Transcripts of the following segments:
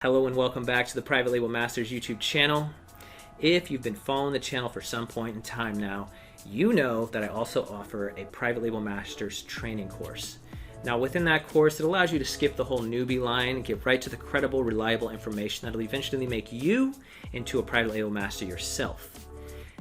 Hello and welcome back to the Private Label Masters YouTube channel. If you've been following the channel for some point in time now, you know that I also offer a Private Label Masters training course. Now within that course, it allows you to skip the whole newbie line and get right to the credible, reliable information that'll eventually make you into a Private Label Master yourself.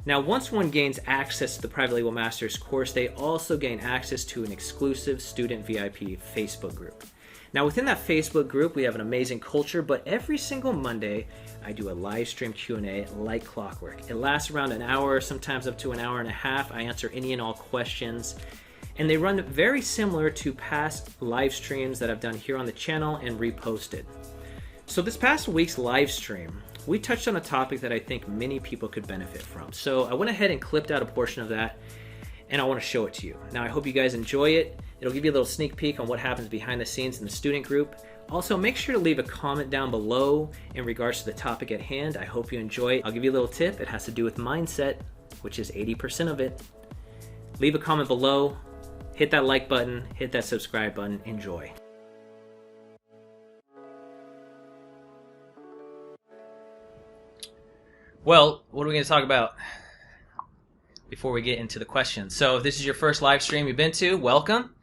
Now once one gains access to the Private Label Masters course, they also gain access to an exclusive student VIP Facebook group. Now within that Facebook group, we have an amazing culture, but every single Monday, I do a live stream Q&A like clockwork. It lasts around an hour, sometimes up to an hour and a half. I answer any and all questions, and they run very similar to past live streams that I've done here on the channel and reposted. So this past week's live stream, we touched on a topic that I think many people could benefit from. So I went ahead and clipped out a portion of that, and I want to show it to you. Now I hope you guys enjoy it. It'll give you a little sneak peek on what happens behind the scenes in the student group. Also, make sure to leave a comment down below in regards to the topic at hand. I hope you enjoy it. I'll give you a little tip. It has to do with mindset, which is 80% of it. Leave a comment below, hit that like button, hit that subscribe button. Enjoy. Well, what are we going to talk about before we get into the questions? So if this is your first live stream you've been to, welcome.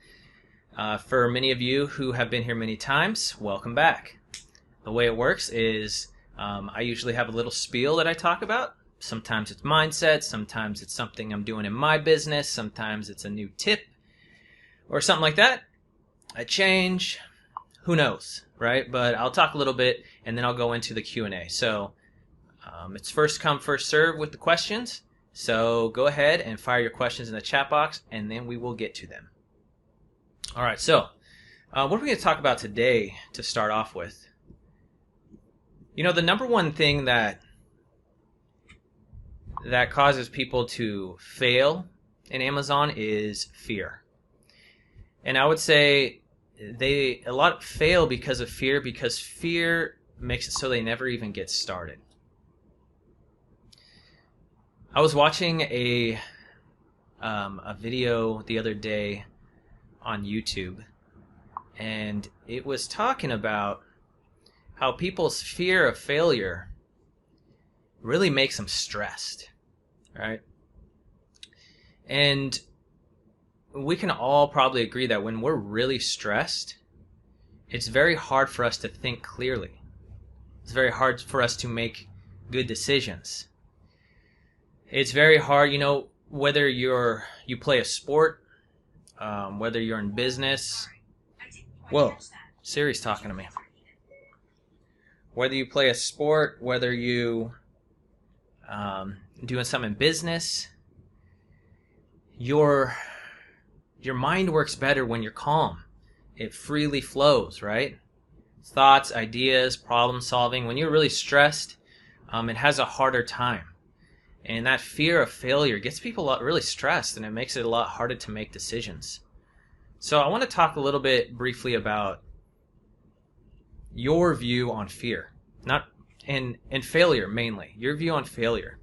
For many of you who have been here many times, welcome back. The way it works is I usually have a little spiel that I talk about. Sometimes it's mindset, sometimes it's something I'm doing in my business, sometimes it's a new tip or something like that. A change, who knows, right? But I'll talk a little bit and then I'll go into the Q&A. So it's first come, first serve with the questions. So go ahead and fire your questions in the chat box and then we will get to them. All right, so what are we going to talk about today to start off with? You know, the number one thing that causes people to fail in Amazon is fear. And I would say a lot fail because of fear, because fear makes it so they never even get started. I was watching a video the other day on YouTube, and it was talking about how people's fear of failure really makes them stressed, right? And we can all probably agree that when we're really stressed, it's very hard for us to think clearly. It's very hard for us to make good decisions. It's very hard, you know, whether you play a sport, whether you're in business. Whoa, Siri's talking to me. Whether you play a sport, whether you doing something in business, your mind works better when you're calm. It freely flows, right? Thoughts, ideas, problem solving. When you're really stressed, it has a harder time. And that fear of failure gets people really stressed, and it makes it a lot harder to make decisions. So I want to talk a little bit briefly about your view on fear, and failure mainly. Your view on failure.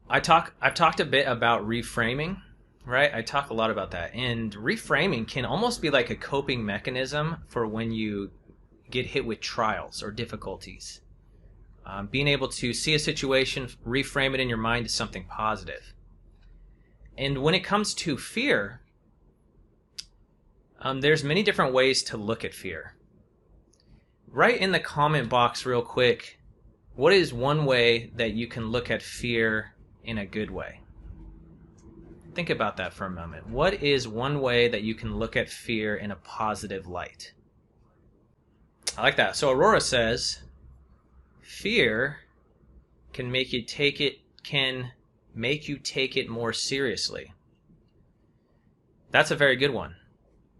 I've talked a bit about reframing, right? I talk a lot about that. And reframing can almost be like a coping mechanism for when you get hit with trials or difficulties. Being able to see a situation, reframe it in your mind to something positive. And when it comes to fear, there's many different ways to look at fear. Write in the comment box real quick, what is one way that you can look at fear in a good way? Think about that for a moment. What is one way that you can look at fear in a positive light? I like that. So Aurora says, fear can make you take it more seriously. That's a very good one.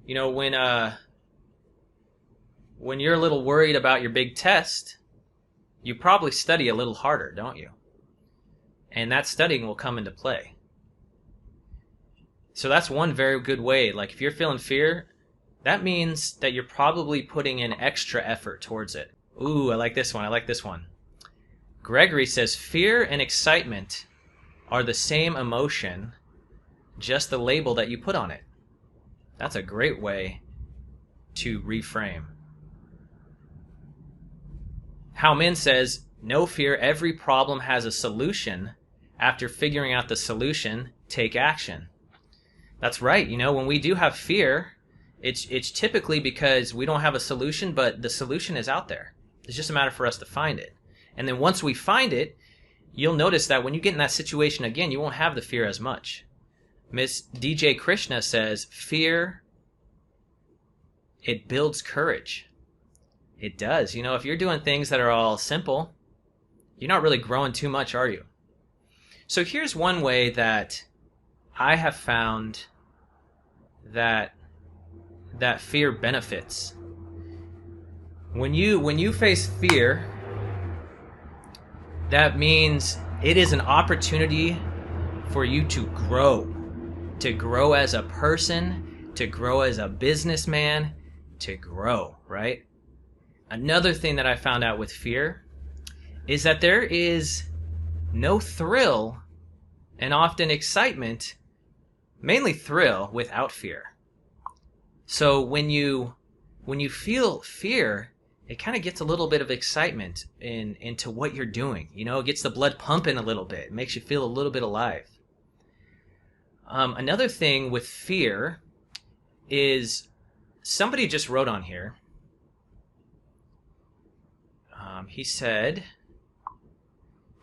You know, when you're a little worried about your big test, you probably study a little harder, don't you? And that studying will come into play. So that's one very good way. Like if you're feeling fear, that means that you're probably putting in extra effort towards it. Ooh, I like this one. Gregory says, fear and excitement are the same emotion, just the label that you put on it. That's a great way to reframe. Hao Min says, no fear, every problem has a solution. After figuring out the solution, take action. That's right. When we do have fear, it's typically because we don't have a solution, but the solution is out there. It's just a matter for us to find it. And then once we find it, you'll notice that when you get in that situation again, you won't have the fear as much. Miss DJ Krishna says, fear, it builds courage. It does. If you're doing things that are all simple, you're not really growing too much, are you? So here's one way that I have found that fear benefits. When you face fear, that means it is an opportunity for you to grow as a person, to grow as a businessman, to grow, right? Another thing that I found out with fear is that there is no thrill and often excitement, mainly thrill, without fear. So when you feel fear, it kind of gets a little bit of excitement into what you're doing. It gets the blood pumping a little bit. It makes you feel a little bit alive. Another thing with fear is somebody just wrote on here. He said,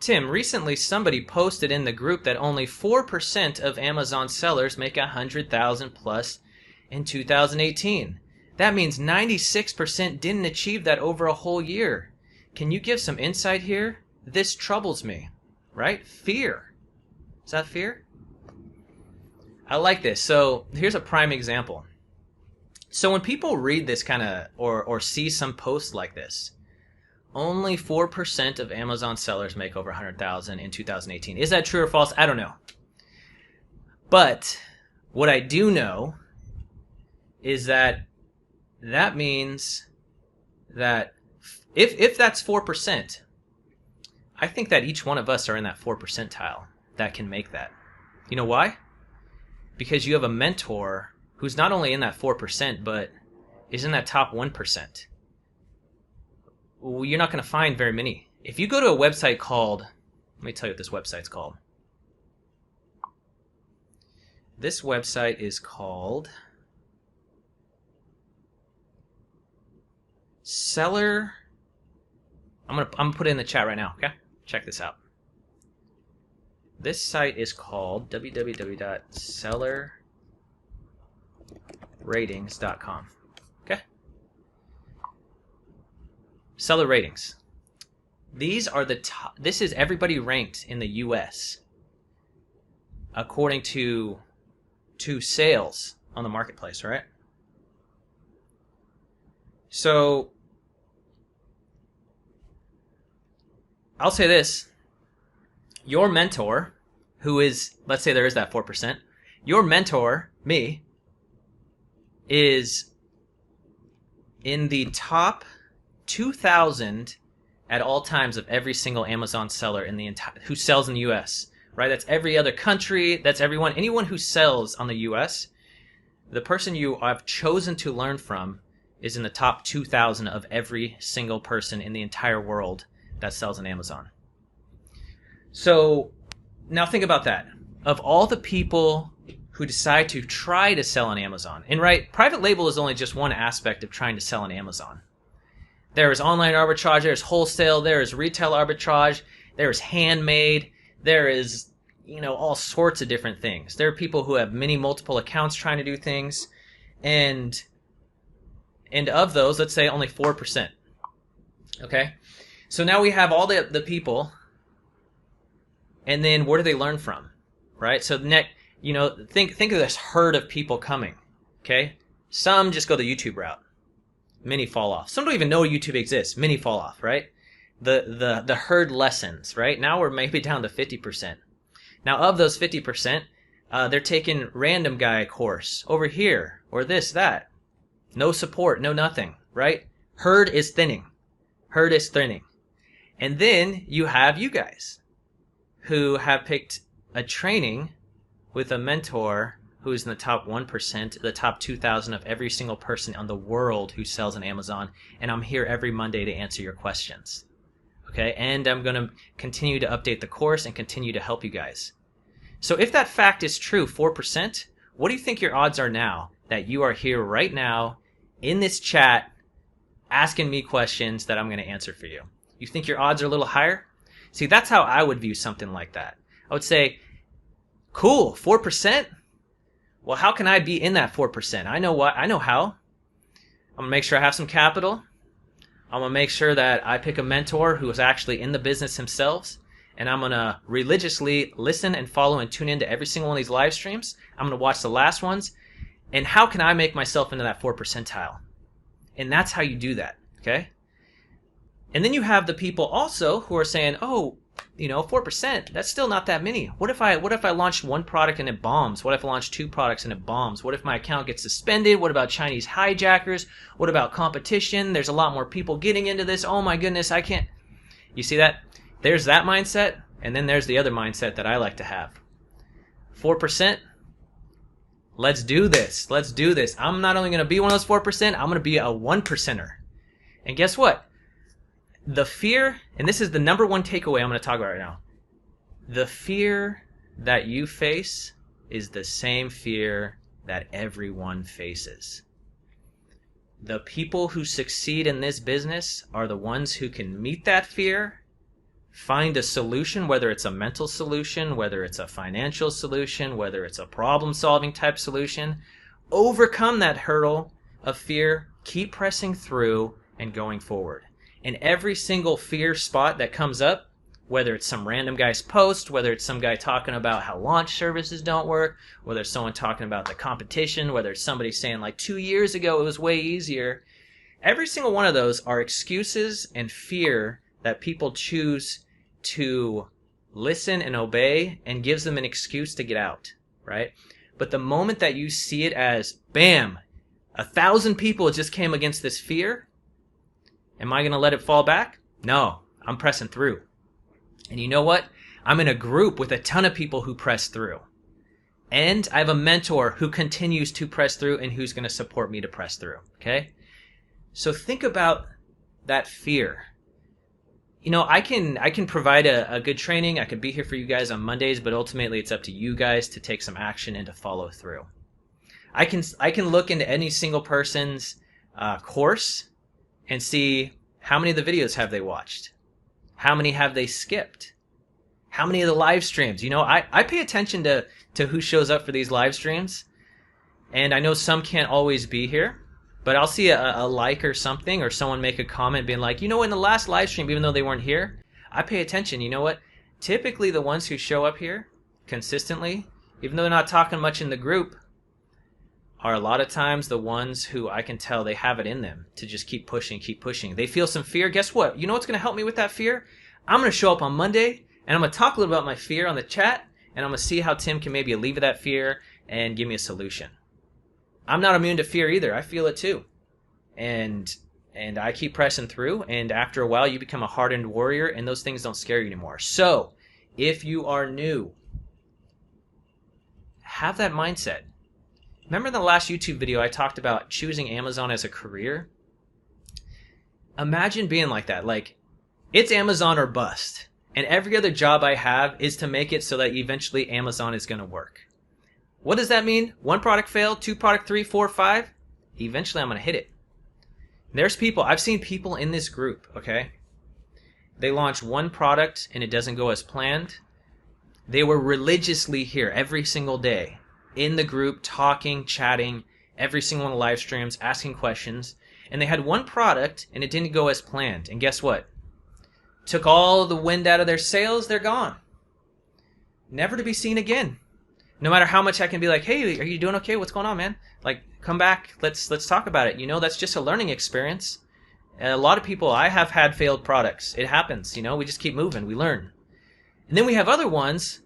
Tim, recently somebody posted in the group that only 4% of Amazon sellers make 100,000 plus in 2018. That means 96% didn't achieve that over a whole year. Can you give some insight here? This troubles me, right? Fear. Is that fear? I like this. So here's a prime example. So when people read this kind of, or see some posts like this, only 4% of Amazon sellers make over 100,000 in 2018. Is that true or false? I don't know. But what I do know is that means that if that's 4%, I think that each one of us are in that 4 percentile that can make that. You know why? Because you have a mentor who's not only in that 4%, but is in that top 1%. Well, you're not going to find very many. If you go to a website called, let me tell you what this website's called. This website is called Seller. I'm gonna put it in the chat right now, okay? Check this out. This site is called www.sellerratings.com. Okay? Seller ratings. These are the top. This is everybody ranked in the US according to sales on the marketplace, right? So I'll say this. Your mentor, who is, let's say there is that 4%, your mentor, me, is in the top 2,000 at all times of every single Amazon seller in the entire, who sells in the US, right? That's every other country, that's anyone who sells on the US. The person you have chosen to learn from is in the top 2,000 of every single person in the entire world that sells on Amazon. So now think about that. Of all the people who decide to try to sell on Amazon, and right, private label is only just one aspect of trying to sell on Amazon. There is online arbitrage, there's wholesale, there is retail arbitrage, there is handmade, there is, all sorts of different things. There are people who have multiple accounts trying to do things, and of those, let's say only 4%. Okay? So now we have all the people, and then where do they learn from? Right? So think of this herd of people coming. Okay? Some just go the YouTube route. Many fall off. Some don't even know YouTube exists. Many fall off, right? The herd lessens, right? Now we're maybe down to 50%. Now of those 50%, they're taking random guy course over here, or this, that. No support, no nothing, right? Herd is thinning. Herd is thinning. And then you have you guys who have picked a training with a mentor who's in the top 1%, the top 2,000 of every single person on the world who sells on Amazon. And I'm here every Monday to answer your questions. okay? And I'm going to continue to update the course and continue to help you guys. So if that fact is true, 4%, what do you think your odds are now that you are here right now in this chat asking me questions that I'm going to answer for you? You think your odds are a little higher? See, that's how I would view something like that. I would say, cool, 4%? Well, how can I be in that 4%? I know how. I'm going to make sure I have some capital. I'm going to make sure that I pick a mentor who is actually in the business themselves. And I'm going to religiously listen and follow and tune into every single one of these live streams. I'm going to watch the last ones. And how can I make myself into that 4 percentile? And that's how you do that, okay? And then you have the people also who are saying, oh, 4%, that's still not that many. What if I launched one product and it bombs? What if I launched 2 products and it bombs? What if my account gets suspended? What about Chinese hijackers? What about competition? There's a lot more people getting into this. Oh my goodness, I can't. You see that? There's that mindset, and then there's the other mindset that I like to have. 4%, let's do this. Let's do this. I'm not only going to be one of those 4%, I'm going to be a 1%er. And guess what? The fear, and this is the number one takeaway I'm going to talk about right now. The fear that you face is the same fear that everyone faces. The people who succeed in this business are the ones who can meet that fear, find a solution, whether it's a mental solution, whether it's a financial solution, whether it's a problem-solving type solution, overcome that hurdle of fear, keep pressing through and going forward. And every single fear spot that comes up, whether it's some random guy's post, whether it's some guy talking about how launch services don't work, whether it's someone talking about the competition, whether it's somebody saying like 2 years ago it was way easier, every single one of those are excuses and fear that people choose to listen and obey and gives them an excuse to get out, right? But the moment that you see it as, bam, 1,000 people just came against this fear, am I going to let it fall back? No, I'm pressing through. And you know what? I'm in a group with a ton of people who press through. And I have a mentor who continues to press through and who's going to support me to press through, okay? So think about that fear. I can provide a good training. I could be here for you guys on Mondays, but ultimately it's up to you guys to take some action and to follow through. I can look into any single person's course and see how many of the videos have they watched, how many have they skipped, how many of the live streams. I pay attention to who shows up for these live streams, and I know some can't always be here. But I'll see a like or something, or someone make a comment being like, in the last live stream, even though they weren't here, I pay attention. You know what? Typically the ones who show up here consistently, even though they're not talking much in the group, are a lot of times the ones who I can tell they have it in them to just keep pushing, keep pushing. They feel some fear. Guess what? You know what's going to help me with that fear? I'm going to show up on Monday, and I'm going to talk a little about my fear on the chat, and I'm going to see how Tim can maybe alleviate that fear and give me a solution. I'm not immune to fear either. I feel it too. And I keep pressing through, and after a while you become a hardened warrior, and those things don't scare you anymore. So, if you are new, have that mindset. Remember in the last YouTube video I talked about choosing Amazon as a career? Imagine being like that. Like, it's Amazon or bust. And every other job I have is to make it so that eventually Amazon is going to work. What does that mean? 1 product failed, 2 product, 3, 4, 5. Eventually I'm going to hit it. There's people, I've seen people in this group, okay? They launch 1 product and it doesn't go as planned. They were religiously here every single day in the group, talking, chatting, every single one of the live streams, asking questions. And they had 1 product and it didn't go as planned. And guess what? Took all the wind out of their sails, they're gone. Never to be seen again. No matter how much I can be like, hey, are you doing okay? What's going on, man? Like, come back. Let's talk about it. That's just a learning experience. And a lot of people, I have had failed products. It happens. We just keep moving. We learn. And then we have other ones.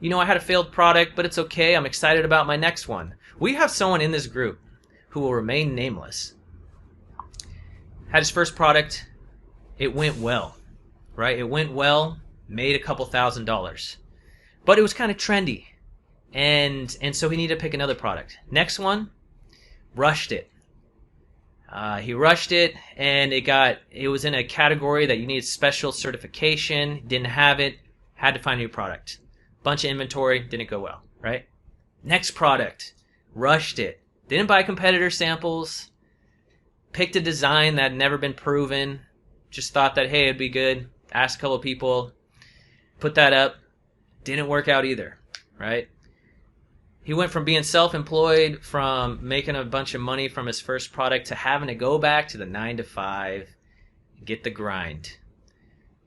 I had a failed product, but it's okay. I'm excited about my next one. We have someone in this group who will remain nameless. Had his first product. It went well, right? It went well, made a couple $1,000s. But it was kind of trendy. And so he needed to pick another product. Next one, rushed it. He rushed it, and it was in a category that you needed special certification. Didn't have it, had to find a new product. Bunch of inventory, didn't go well, right? Next product, rushed it, didn't buy competitor samples, picked a design that had never been proven, just thought that, hey, it'd be good. Asked a couple of people, put that up, didn't work out either, right? He went from being self-employed, from making a bunch of money from his first product, to having to go back to the 9 to 5, get the grind.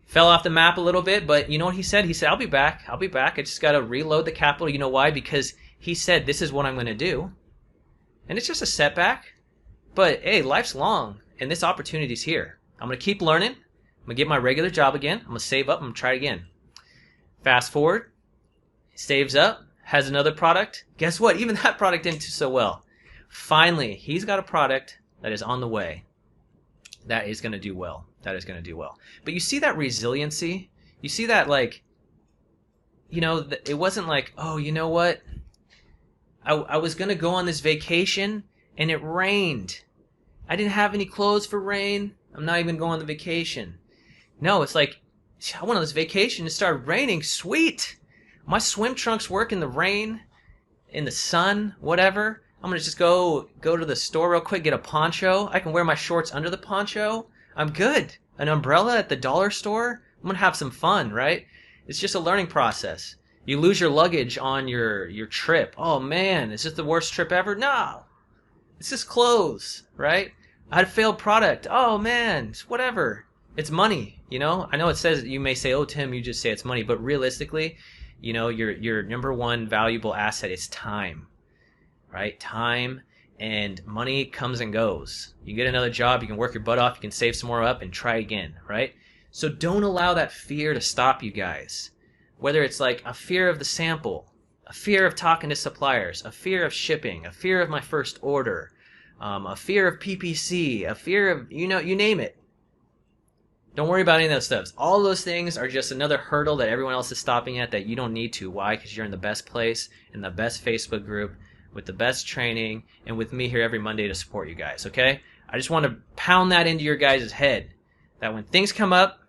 Fell off the map a little bit, but you know what he said? He said, I'll be back. I just got to reload the capital. You know why? Because he said, this is what I'm going to do. And it's just a setback. But hey, life's long, and this opportunity's here. I'm going to keep learning. I'm going to get my regular job again. I'm going to save up. I'm going to try it again. Fast forward. Saves up. Has another product. Guess what? Even that product didn't do so well. Finally, he's got a product that is on the way that is going to do well. But you see that resiliency? You see that, like, you know, it wasn't like, oh, you know what? I was going to go on this vacation and it rained. I didn't have any clothes for rain. I'm not even going on the vacation. No, it's like, I went on this vacation. It started raining. Sweet. My swim trunks work in the rain, in the sun, whatever. I'm going to just go to the store real quick, get a poncho. I can wear my shorts under the poncho. I'm good. An umbrella at the dollar store. I'm going to have some fun, right? It's just a learning process. You lose your luggage on your trip. Oh, man, is this the worst trip ever? No. It's just clothes, right? I had a failed product. Oh, man, it's whatever. It's money, you know? I know it says, you may say, oh, Tim, you just say it's money. But realistically, you know, your number one valuable asset is time, right? Time and money comes and goes. You get another job, you can work your butt off, you can save some more up and try again, right? So don't allow that fear to stop you guys. Whether it's like a fear of the sample, a fear of talking to suppliers, a fear of shipping, a fear of my first order, a fear of PPC, a fear of, you know, you name it. Don't worry about any of those stuff. All those things are just another hurdle that everyone else is stopping at that you don't need to. Why? Because you're in the best place, in the best Facebook group, with the best training, and with me here every Monday to support you guys, okay? I just want to pound that into your guys' head, that when things come up,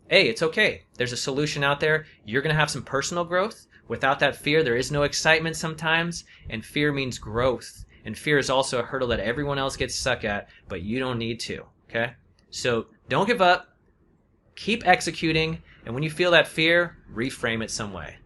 hey, it's okay. There's a solution out there. You're going to have some personal growth. Without that fear, there is no excitement sometimes, and fear means growth. And fear is also a hurdle that everyone else gets stuck at, but you don't need to, okay? So don't give up, keep executing, and when you feel that fear, reframe it some way.